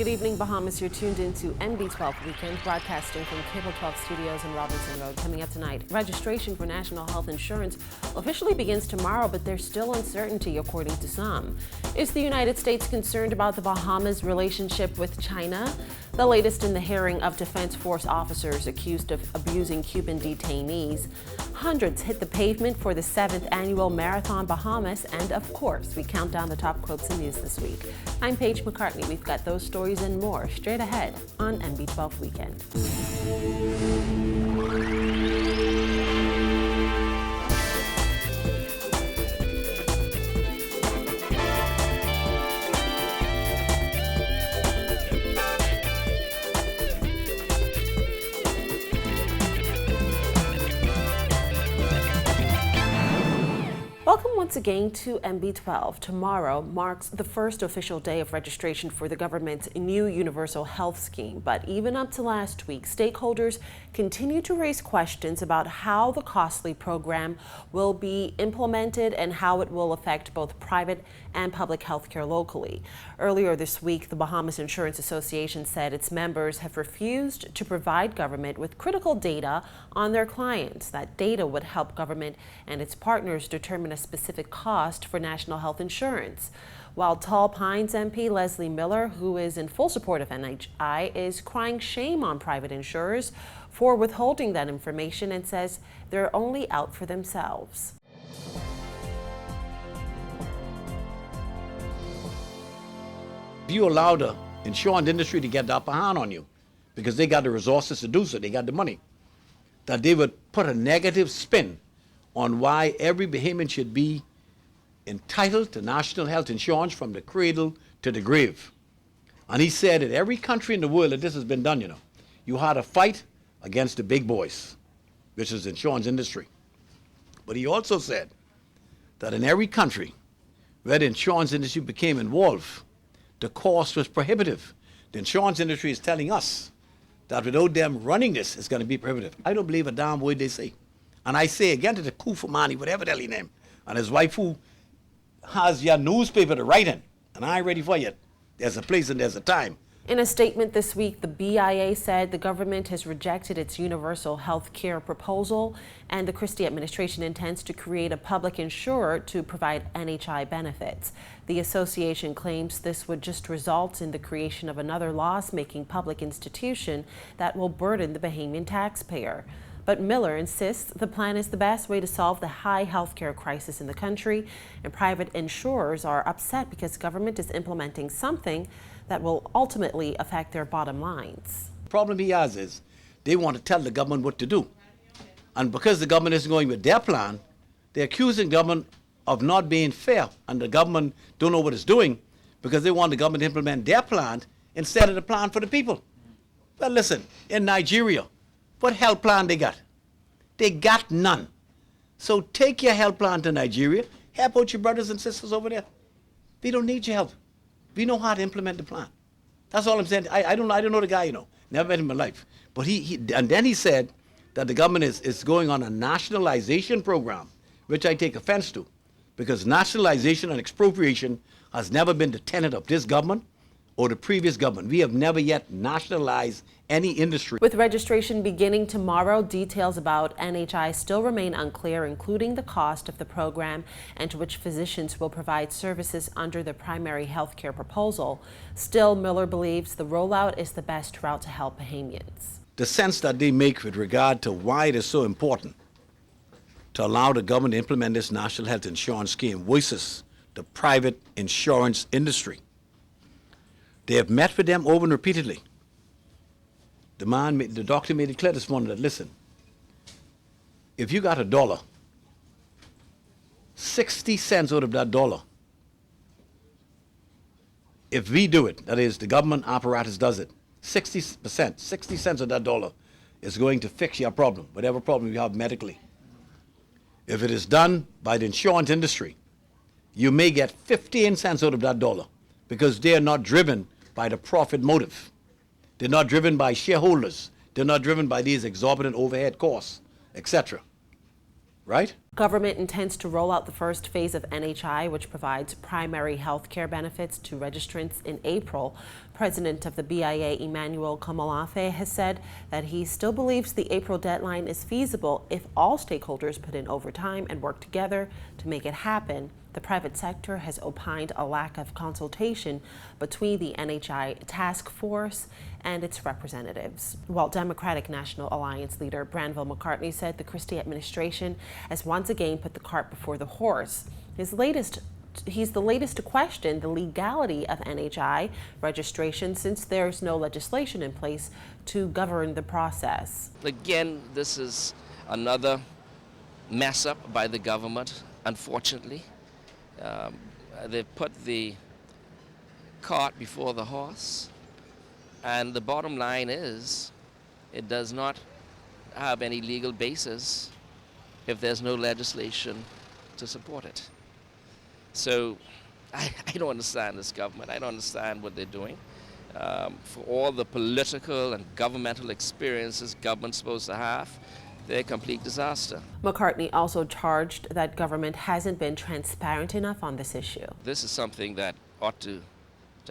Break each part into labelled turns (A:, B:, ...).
A: Good evening, Bahamas. You're tuned into MB12 Weekend, broadcasting from Cable 12 Studios in Robinson Road. Coming up tonight, registration for national health insurance officially begins tomorrow, but there's still uncertainty according to some. Is the United States concerned about the Bahamas' relationship with China? The latest in the hearing of Defense Force officers accused of abusing Cuban detainees. Hundreds hit the pavement for the 7th annual Marathon Bahamas, and of course, we count down the top quotes in news this week. I'm Paige McCartney. We've got those stories and more straight ahead on MB12 Weekend. Welcome once again to MB12. Tomorrow marks the first official day of registration for the government's new universal health scheme. But even up to last week, stakeholders continue to raise questions about how the costly program will be implemented and how it will affect both private and public health care locally. Earlier this week, the Bahamas Insurance Association said its members have refused to provide government with critical data on their clients. That data would help government and its partners determine a specific cost for national health insurance. While Tall Pines MP Leslie Miller, who is in full support of NHI, is crying shame on private insurers for withholding that information and says they're only out for themselves.
B: If you allow the insurance industry to get the upper hand on you, because they got the resources to do so, they got the money, that they would put a negative spin on why every Bahamian should be entitled to national health insurance from the cradle to the grave. And he said that every country in the world that this has been done, you had a fight against the big boys, which is the insurance industry. But he also said that in every country where the insurance industry became involved, the cost was prohibitive. The insurance industry is telling us that without them running this, it's going to be prohibitive. I don't believe a damn word they say. And I say again to the Kufamani, whatever the hell he name, and his wife who has your newspaper to write in, and I ain't ready for you. There's a place and there's a time.
A: In a statement this week, the BIA said the government has rejected its universal health care proposal, and the Christie administration intends to create a public insurer to provide NHI benefits. The association claims this would just result in the creation of another loss-making public institution that will burden the Bahamian taxpayer. But Miller insists the plan is the best way to solve the high healthcare crisis in the country, and private insurers are upset because government is implementing something that will ultimately affect their bottom lines.
B: The problem he has is they want to tell the government what to do. And because the government isn't going with their plan, they're accusing government of not being fair, and the government don't know what it's doing because they want the government to implement their plan instead of the plan for the people. Well, listen, in Nigeria, what health plan they got? They got none. So take your health plan to Nigeria, help out your brothers and sisters over there. We don't need your help. We know how to implement the plan. That's all I'm saying. I don't know the guy, never met him in my life. But and then he said that the government is going on a nationalization program, which I take offense to, because nationalization and expropriation has never been the tenet of this government or the previous government. We have never yet nationalized any industry.
A: With registration beginning tomorrow, details about NHI still remain unclear, including the cost of the program and to which physicians will provide services under the primary health care proposal. Still, Miller believes the rollout is the best route to help Bahamians.
B: The sense that they make with regard to why it is so important to allow the government to implement this national health insurance scheme voices the private insurance industry. They have met with them over and repeatedly. The doctor made it clear this morning that, listen, if you got $1, 60 cents out of that dollar, if we do it, that is, the government apparatus does it, 60%, 60 cents of that dollar is going to fix your problem, whatever problem you have medically. If it is done by the insurance industry, you may get 15 cents out of that dollar because they are not driven by the profit motive. They're not driven by shareholders. They're not driven by these exorbitant overhead costs, etc. Right?
A: Government intends to roll out the first phase of NHI, which provides primary health care benefits to registrants, in April. President of the BIA, Emmanuel Kamalafe, has said that he still believes the April deadline is feasible if all stakeholders put in overtime and work together to make it happen. The private sector has opined a lack of consultation between the NHI task force and its representatives. While Democratic National Alliance leader Branwell McCartney said the Christie administration has once again put the cart before the horse. He's the latest to question the legality of NHI registration since there's no legislation in place to govern the process.
C: Again, this is another mess up by the government, unfortunately. They've put the cart before the horse, and the bottom line is it does not have any legal basis if there's no legislation to support it. So I don't understand this government. I don't understand what they're doing. For all the political and governmental experiences government's supposed to have, they're a complete disaster.
A: McCartney also charged that government hasn't been transparent enough on this issue.
C: This is something that ought to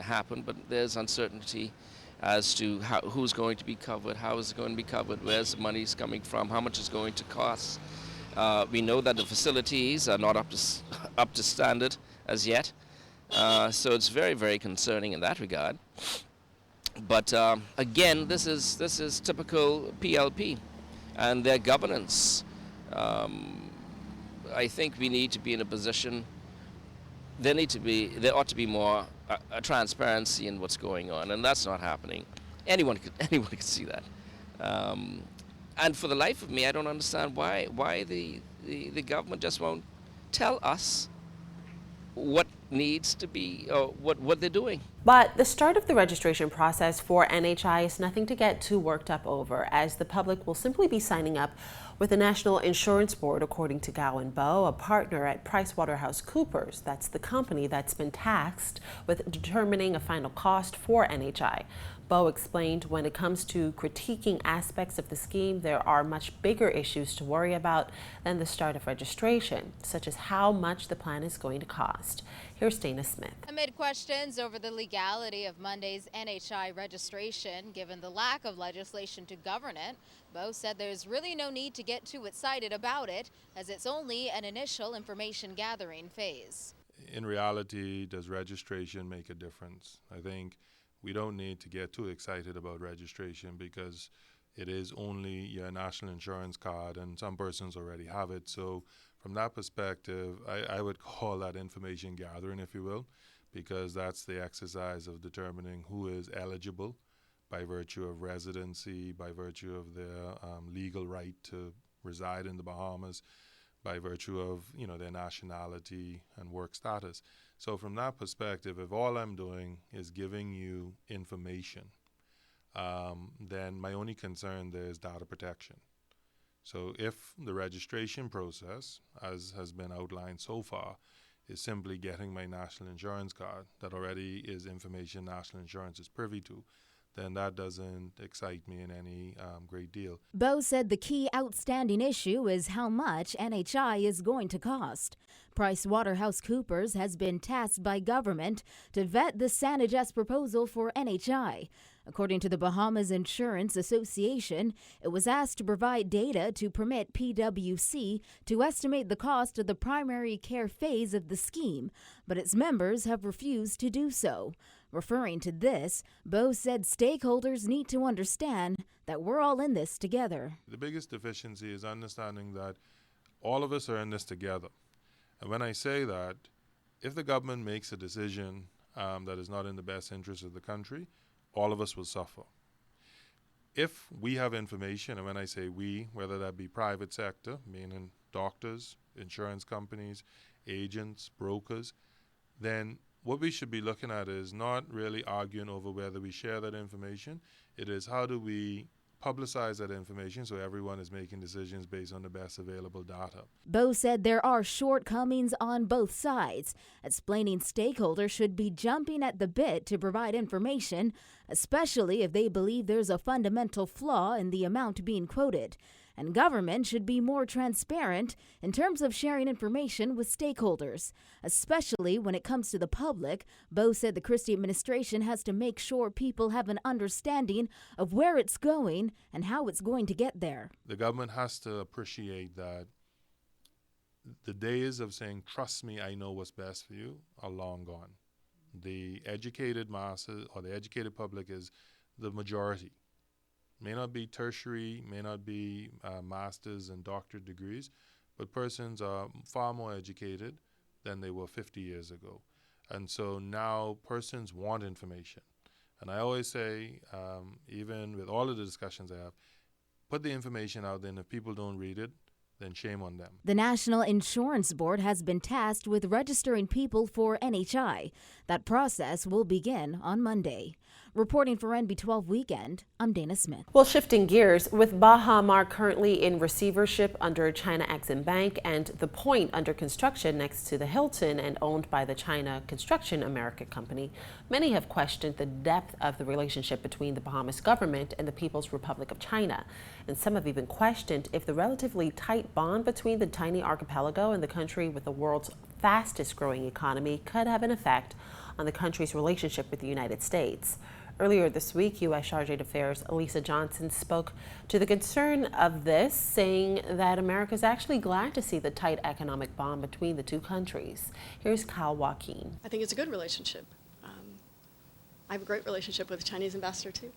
C: happen, but there's uncertainty as to who's going to be covered, how is it going to be covered, where's the money's coming from, how much it's going to cost. We know that the facilities are not up to standard as yet, so it's very, very concerning in that regard. But again, this is typical PLP and their governance. I think we need to be in a position. There ought to be more transparency in what's going on, and that's not happening. Anyone could see that. And for the life of me, I don't understand why the government just won't tell us what needs to be, or what they're doing.
A: But the start of the registration process for NHI is nothing to get too worked up over, as the public will simply be signing up with the National Insurance Board, according to Gowan Bowe, a partner at PricewaterhouseCoopers. That's the company that's been tasked with determining a final cost for NHI. Bowe explained when it comes to critiquing aspects of the scheme, there are much bigger issues to worry about than the start of registration, such as how much the plan is going to cost. Here's Dana Smith.
D: Amid questions over the legality of Monday's NHI registration, given the lack of legislation to govern it, Bowe said there's really no need to get too excited about it, as it's only an initial information gathering phase.
E: In reality, does registration make a difference? I think we don't need to get too excited about registration because it is only your national insurance card, and some persons already have it. So from that perspective, I would call that information gathering, if you will, because that's the exercise of determining who is eligible by virtue of residency, by virtue of their legal right to reside in the Bahamas, by virtue of their nationality and work status. So from that perspective, if all I'm doing is giving you information, then my only concern there is data protection. So if the registration process, as has been outlined so far, is simply getting my national insurance card that already is information national insurance is privy to, then that doesn't excite me in any great deal.
F: Bowe said the key outstanding issue is how much NHI is going to cost. PricewaterhouseCoopers has been tasked by government to vet the SANHS proposal for NHI. According to the Bahamas Insurance Association, it was asked to provide data to permit PwC to estimate the cost of the primary care phase of the scheme, but its members have refused to do so. Referring to this, Bowe said stakeholders need to understand that we're all in this together.
E: The biggest deficiency is understanding that all of us are in this together. And when I say that, if the government makes a decision that is not in the best interest of the country, all of us will suffer. If we have information, and when I say we, whether that be private sector, meaning doctors, insurance companies, agents, brokers, then what we should be looking at is not really arguing over whether we share that information. It is how do we publicize that information so everyone is making decisions based on the best available data.
F: Bowe said there are shortcomings on both sides, explaining stakeholders should be jumping at the bit to provide information, especially if they believe there's a fundamental flaw in the amount being quoted. and government should be more transparent in terms of sharing information with stakeholders, especially when it comes to the public. Baha said the Christie administration has to make sure people have an understanding of where it's going and how it's going to get there.
E: The government has to appreciate that the days of saying, trust me, I know what's best for you, are long gone. The educated masses or the educated public is the majority. May not be tertiary, may not be master's and doctorate degrees, but persons are far more educated than they were 50 years ago. And so now persons want information. And I always say, even with all of the discussions I have, put the information out there, and if people don't read it, then shame on them.
F: The National Insurance Board has been tasked with registering people for NHI. That process will begin on Monday. Reporting for NB12 Weekend, I'm Dana Smith.
A: Well, shifting gears, with Baha Mar currently in receivership under China Exim Bank and the Point under construction next to the Hilton and owned by the China Construction America Company, many have questioned the depth of the relationship between the Bahamas government and the People's Republic of China. And some have even questioned if the relatively tight bond between the tiny archipelago and the country with the world's fastest growing economy could have an effect on the country's relationship with the United States. Earlier this week, U.S. Chargé d'Affaires Elisa Johnson spoke to the concern of this, saying that America is actually glad to see the tight economic bond between the two countries. Here's Kyle Joaquin.
G: I think it's a good relationship. I have a great relationship with the Chinese ambassador, too.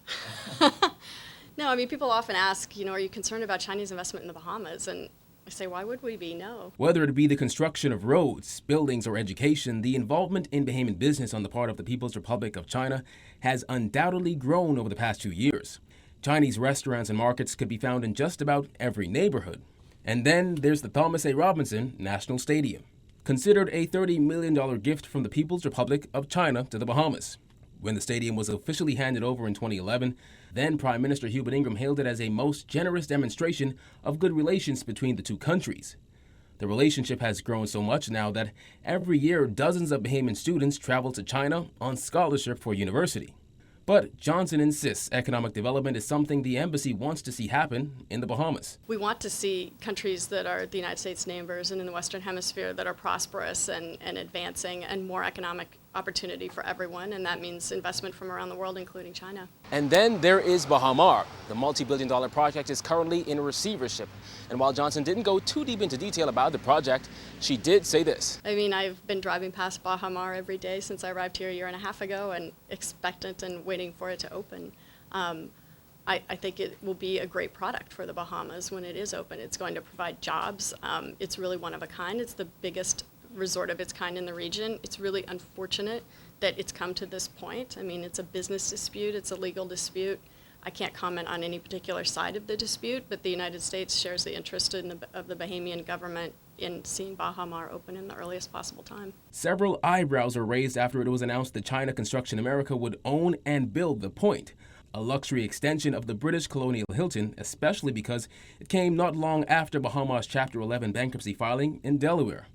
G: No, I mean, people often ask, are you concerned about Chinese investment in the Bahamas? And I say, why would we be? No.
H: Whether it be the construction of roads, buildings, or education, the involvement in Bahamian business on the part of the People's Republic of China has undoubtedly grown over the past 2 years. Chinese restaurants and markets could be found in just about every neighborhood. And then there's the Thomas A. Robinson National Stadium, considered a $30 million gift from the People's Republic of China to the Bahamas. When the stadium was officially handed over in 2011, then Prime Minister Hubert Ingraham hailed it as a most generous demonstration of good relations between the two countries. The relationship has grown so much now that every year dozens of Bahamian students travel to China on scholarship for university. But Johnson insists economic development is something the embassy wants to see happen in the Bahamas.
G: We want to see countries that are the United States neighbors and in the Western Hemisphere that are prosperous and advancing, and more economic opportunity for everyone, and that means investment from around the world, including China.
H: And then there is Baha Mar. The multi-billion-dollar project is currently in receivership. And while Johnson didn't go too deep into detail about the project, she did say this.
G: I mean, I've been driving past Baha Mar every day since I arrived here a year and a half ago, and expectant and waiting for it to open. I think it will be a great product for the Bahamas when it is open. It's going to provide jobs. It's really one of a kind. It's the biggest resort of its kind in the region. It's really unfortunate that it's come to this point. I mean, it's a business dispute, it's a legal dispute. I can't comment on any particular side of the dispute, but the United States shares the interest of the Bahamian government in seeing Baha Mar open in the earliest possible time.
H: Several eyebrows were raised after it was announced that China Construction America would own and build the Point, a luxury extension of the British colonial Hilton, especially because it came not long after Baha Mar's Chapter 11 bankruptcy filing in Delaware.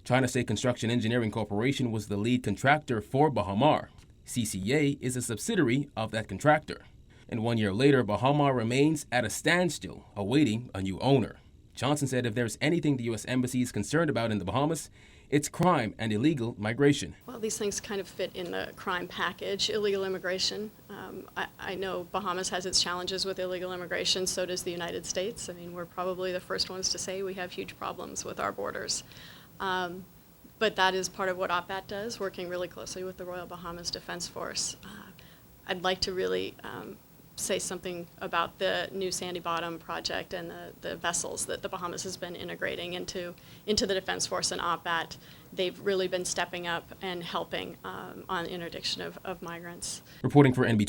H: China State Construction Engineering Corporation was the lead contractor for Baha Mar. CCA is a subsidiary of that contractor. And 1 year later, Baha Mar remains at a standstill, awaiting a new owner. Johnson said if there's anything the U.S. Embassy is concerned about in the Bahamas, it's crime and illegal migration.
G: Well, these things kind of fit in the crime package. Illegal immigration. I know Bahamas has its challenges with illegal immigration, so does the United States. I mean, we're probably the first ones to say we have huge problems with our borders. But that is part of what OPAT does, working really closely with the Royal Bahamas Defense Force. I'd like to really say something about the new Sandy Bottom project and the vessels that the Bahamas has been integrating into the Defense Force and OPAT. They've really been stepping up and helping on interdiction of migrants.
H: Reporting for NB